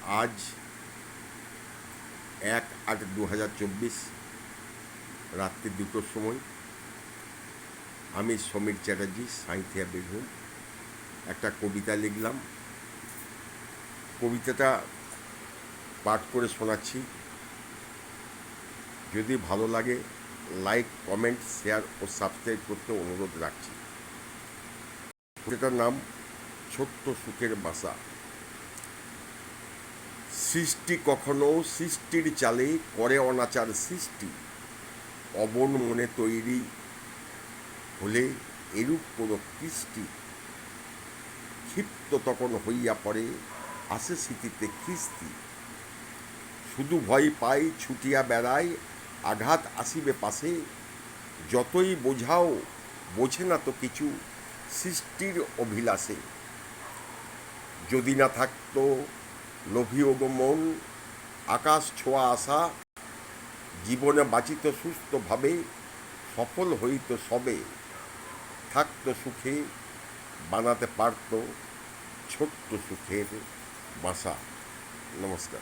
আজ 1/8/2024 রাত্রি 2টোর সময় আমি সমীর চ্যাটার্জি, সাঁইথিয়া বীরভূম, একটা কবিতা লিখলাম। কবিতাটা পাঠ করে শোনাচ্ছি। যদি ভালো লাগে লাইক, কমেন্ট, শেয়ার ও সাবস্ক্রাইব করতে অনুরোধ রাখছি। কবিতাটার নাম ছোট্ট সুখের বাসা। সৃষ্টি কখনো সৃষ্টির চালে করে অনাচার সৃষ্টি, অবন মনে তৈরি হলে এরূপ কোনো কৃষ্টি, ক্ষিপ্ত তখন হইয়া পড়ে আসে স্মৃতিতে খিস্তি। শুধু ভয় পাই ছুটিয়া বেড়ায় আঘাত আসিবে পাশে, যতই বোঝাও বোঝে না তো কিছু সৃষ্টির অভিলাষে। যদি না থাকতো লোভী মন, আকাশ ছোঁয়া আশা, জীবনে বাঁচিত সুস্থভাবে, সফল হইত সবে, থাকতো সুখে, বানাতে পারত ছোট্ট সুখের বাসা। নমস্কার।